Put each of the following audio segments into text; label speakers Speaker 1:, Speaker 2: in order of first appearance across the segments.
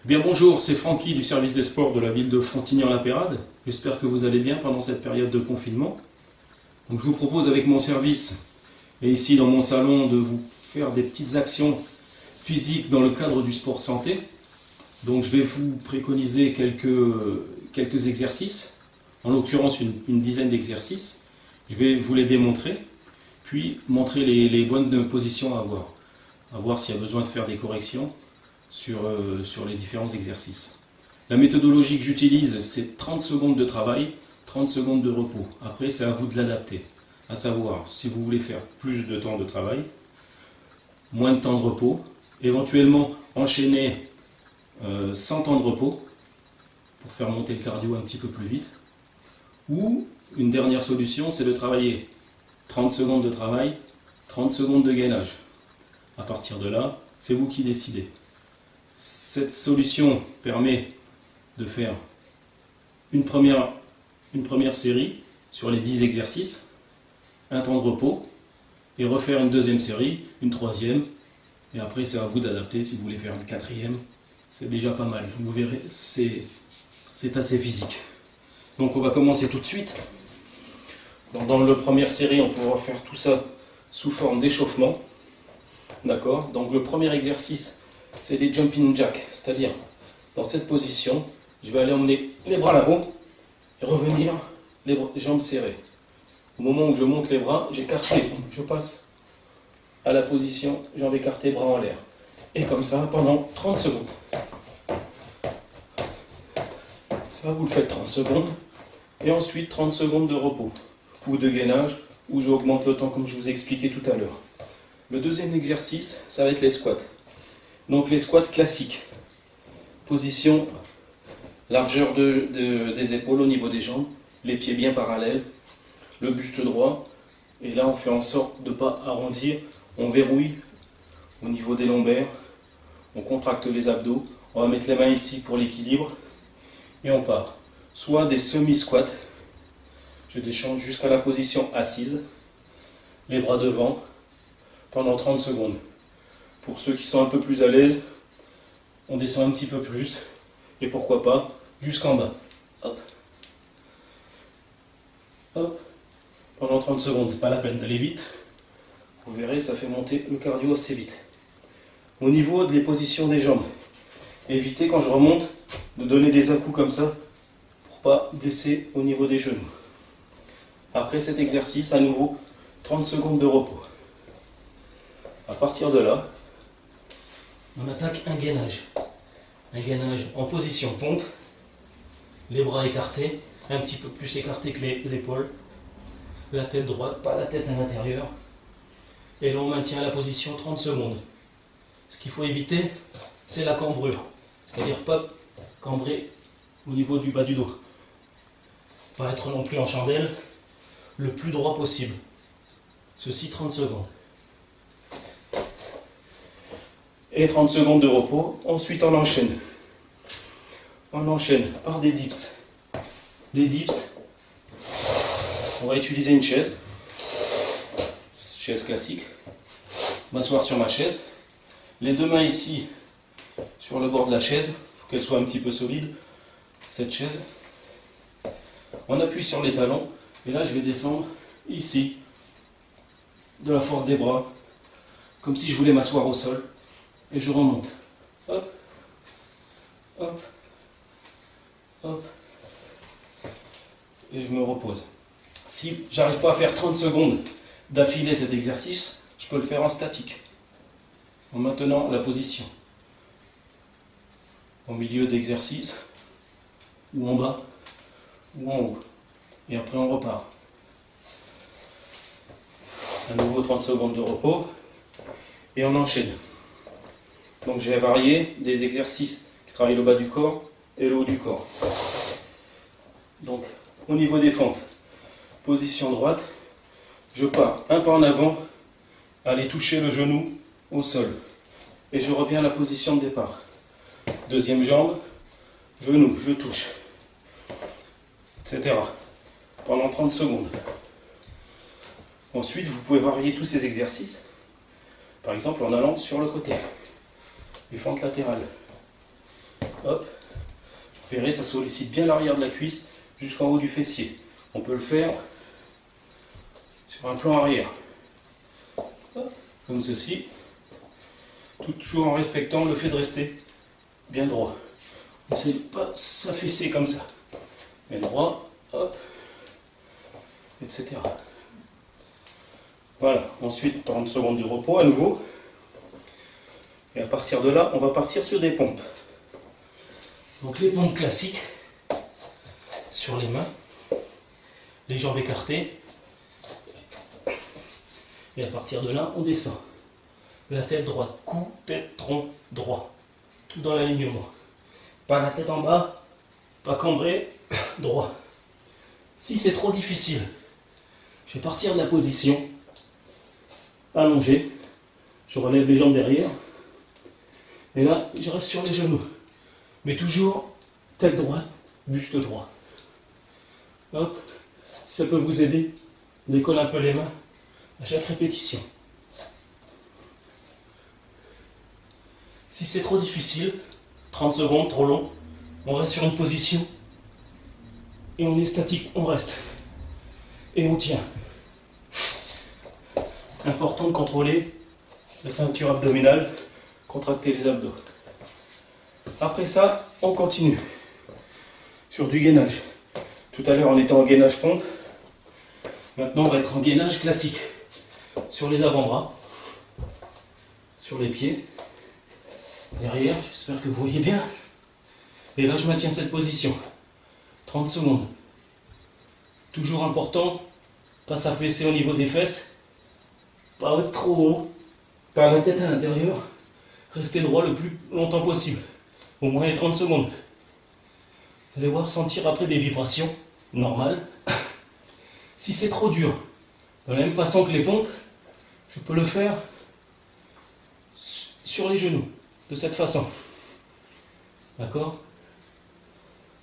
Speaker 1: Bien bonjour, c'est Francky du service des sports de la ville de Frontignan-la-Pérade. J'espère que vous allez bien pendant cette période de confinement. Donc, je vous propose avec mon service et ici dans mon salon de vous faire des petites actions physiques dans le cadre du sport santé. Donc je vais vous préconiser quelques exercices, en l'occurrence une dizaine d'exercices. Je vais vous les démontrer, puis montrer les bonnes positions à voir s'il y a besoin de faire des corrections sur les différents exercices. La méthodologie que j'utilise, c'est 30 secondes de travail, 30 secondes de repos. Après, c'est à vous de l'adapter. À savoir, si vous voulez faire plus de temps de travail, moins de temps de repos, éventuellement enchaîner sans temps de repos pour faire monter le cardio un petit peu plus vite. Ou une dernière solution, c'est de travailler 30 secondes de travail, 30 secondes de gainage. À partir de là, c'est vous qui décidez. Cette solution permet de faire une première série sur les 10 exercices, un temps de repos, et refaire une deuxième série, une troisième, et après c'est à vous d'adapter si vous voulez faire une quatrième. C'est déjà pas mal, vous verrez, c'est assez physique. Donc on va commencer tout de suite. Dans la première série, on pourra faire tout ça sous forme d'échauffement. D'accord? Donc le premier exercice, c'est des jumping jacks, c'est-à-dire dans cette position, je vais aller emmener les bras là-haut et revenir les jambes serrées. Au moment où je monte les bras, j'écarte les jambes, je passe à la position jambes écartées, bras en l'air. Et comme ça pendant 30 secondes. Ça, vous le faites 30 secondes. Et ensuite 30 secondes de repos ou de gainage, où j'augmente le temps comme je vous ai expliqué tout à l'heure. Le deuxième exercice, ça va être les squats. Donc les squats classiques. Position, largeur des épaules au niveau des jambes, les pieds bien parallèles, le buste droit. Et là, on fait en sorte de ne pas arrondir. On verrouille au niveau des lombaires. On contracte les abdos. On va mettre les mains ici pour l'équilibre. Et on part. Soit des semi-squats. Je descends jusqu'à la position assise. Les bras devant. Pendant 30 secondes. Pour ceux qui sont un peu plus à l'aise, on descend un petit peu plus. Et pourquoi pas, jusqu'en bas. Hop. Hop. Pendant 30 secondes, c'est pas la peine d'aller vite. Vous verrez, ça fait monter le cardio assez vite. Au niveau des positions des jambes, évitez quand je remonte de donner des à-coups comme ça pour pas blesser au niveau des genoux. Après cet exercice, à nouveau, 30 secondes de repos. À partir de là, on attaque un gainage. Un gainage en position pompe, les bras écartés, un petit peu plus écartés que les épaules, la tête droite, pas la tête à l'intérieur. Et là on maintient la position 30 secondes. Ce qu'il faut éviter, c'est la cambrure. C'est-à-dire pas cambrer au niveau du bas du dos. Pas être non plus en chandelle, le plus droit possible. Ceci 30 secondes. Et 30 secondes de repos. Ensuite, on enchaîne. On enchaîne par des dips. Les dips, on va utiliser une chaise. Chaise classique. M'asseoir sur ma chaise. Les deux mains ici, sur le bord de la chaise. Il faut qu'elle soit un petit peu solide, cette chaise. On appuie sur les talons. Et là, je vais descendre ici, de la force des bras, comme si je voulais m'asseoir au sol. Et je remonte. Hop, hop, hop. Et je me repose. Si j'arrive pas à faire 30 secondes d'affilée cet exercice, je peux le faire en statique. En maintenant la position. Au milieu d'exercice, ou en bas, ou en haut. Et après on repart. À nouveau 30 secondes de repos. Et on enchaîne. Donc j'ai varié des exercices qui travaillent le bas du corps et le haut du corps. Donc au niveau des fentes, position droite, je pars un pas en avant, aller toucher le genou au sol. Et je reviens à la position de départ. Deuxième jambe, genou, je touche, etc. Pendant 30 secondes. Ensuite, vous pouvez varier tous ces exercices, par exemple en allant sur le côté. Les fentes latérales. Hop. Vous verrez, ça sollicite bien l'arrière de la cuisse jusqu'en haut du fessier. On peut le faire sur un plan arrière. Hop. Comme ceci. Toujours en respectant le fait de rester bien droit. On ne sait pas s'affaisser comme ça. Mais droit, hop, etc. Voilà. Ensuite, 30 secondes de repos à nouveau. Et à partir de là, on va partir sur des pompes. Donc les pompes classiques, sur les mains, les jambes écartées. Et à partir de là, on descend. La tête droite, cou, tête, tronc, droit. Tout dans l'alignement. Pas la tête en bas, pas cambré, droit. Si c'est trop difficile, je vais partir de la position allongée. Je relève les jambes derrière. Et là, je reste sur les genoux. Mais toujours tête droite, buste droit. Hop, si ça peut vous aider, décolle un peu les mains à chaque répétition. Si c'est trop difficile, 30 secondes, trop long, on reste sur une position et on est statique, on reste. Et on tient. Important de contrôler la ceinture abdominale, contracter les abdos. Après ça, on continue sur du gainage. Tout à l'heure, on était en gainage pompe. Maintenant, on va être en gainage classique. Sur les avant-bras, sur les pieds, derrière, j'espère que vous voyez bien. Et là, je maintiens cette position. 30 secondes. Toujours important, pas s'affaisser au niveau des fesses, pas être trop haut, pas la tête à l'intérieur. Restez droit le plus longtemps possible, au moins les 30 secondes. Vous allez voir sentir après des vibrations normales. Si c'est trop dur, de la même façon que les pompes, je peux le faire sur les genoux, de cette façon. D'accord?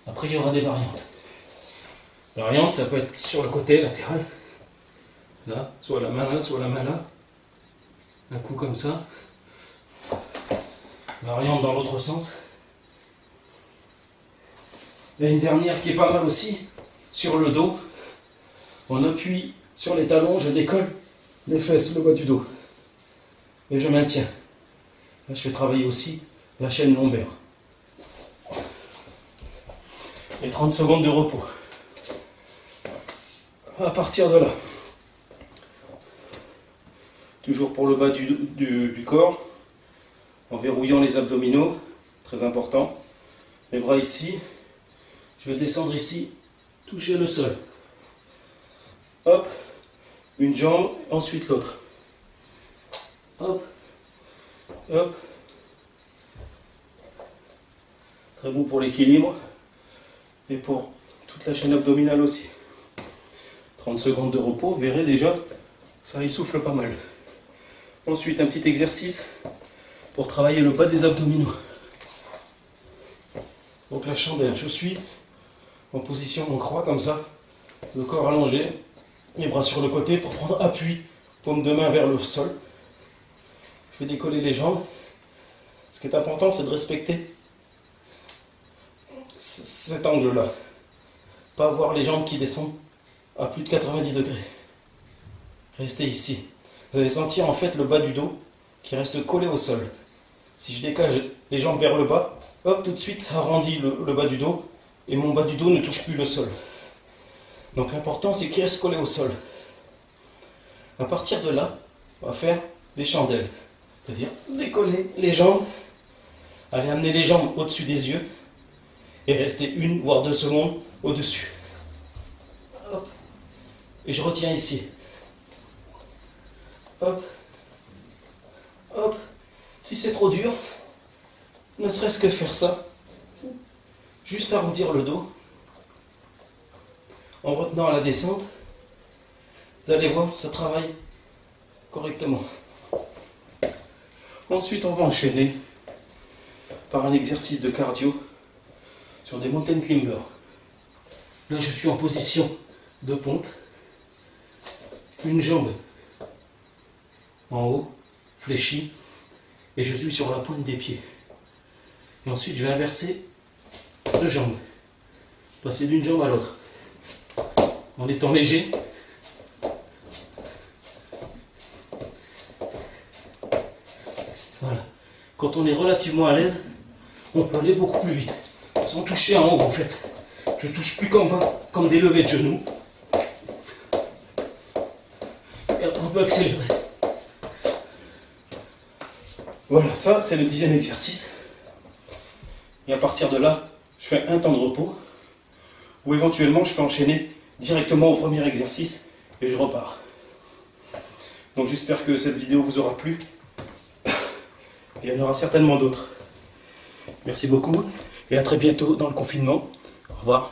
Speaker 1: Après, il y aura des variantes. Variante, ça peut être sur le côté latéral. Là, soit la main là, soit la main là. Un coup comme ça. Variante dans l'autre sens. Et une dernière qui est pas mal aussi, sur le dos. On appuie sur les talons, je décolle les fesses, le bas du dos. Et je maintiens. Là, je fais travailler aussi la chaîne lombaire. Et 30 secondes de repos. À partir de là, toujours pour le bas du corps, en verrouillant les abdominaux, très important. Les bras ici, je vais descendre ici, toucher le sol. Hop, une jambe, ensuite l'autre. Hop, hop. Très bon pour l'équilibre et pour toute la chaîne abdominale aussi. 30 secondes de repos, vous verrez déjà, ça essouffle pas mal. Ensuite, un petit exercice pour travailler le bas des abdominaux. Donc la chandelle, je suis en position en croix comme ça, le corps allongé, les bras sur le côté pour prendre appui, paume de main vers le sol. Je vais décoller les jambes. Ce qui est important, c'est de respecter cet angle-là. Pas avoir les jambes qui descendent à plus de 90 degrés. Restez ici. Vous allez sentir en fait le bas du dos qui reste collé au sol. Si je décale les jambes vers le bas, hop, tout de suite ça arrondit le bas du dos et mon bas du dos ne touche plus le sol. Donc l'important c'est qu'il reste collé au sol. À partir de là, on va faire des chandelles. C'est-à-dire décoller les jambes, aller amener les jambes au-dessus des yeux et rester 1 voire 2 secondes au-dessus. Hop. Et je retiens ici. Hop. Hop. Si c'est trop dur, ne serait-ce que faire ça, juste arrondir le dos, en retenant à la descente, vous allez voir, ça travaille correctement. Ensuite, on va enchaîner par un exercice de cardio sur des mountain climbers. Là, je suis en position de pompe, une jambe en haut, fléchie, et je suis sur la pointe des pieds. Et ensuite, je vais inverser deux jambes. Passer d'une jambe à l'autre. En étant léger. Voilà. Quand on est relativement à l'aise, on peut aller beaucoup plus vite. Sans toucher en haut en fait. Je touche plus comme des levées de genoux. Et après, on peut accélérer. Voilà, ça c'est le 10e exercice. Et à partir de là, je fais un temps de repos. Ou éventuellement, je peux enchaîner directement au premier exercice et je repars. Donc j'espère que cette vidéo vous aura plu. Il y en aura certainement d'autres. Merci beaucoup et à très bientôt dans le confinement. Au revoir.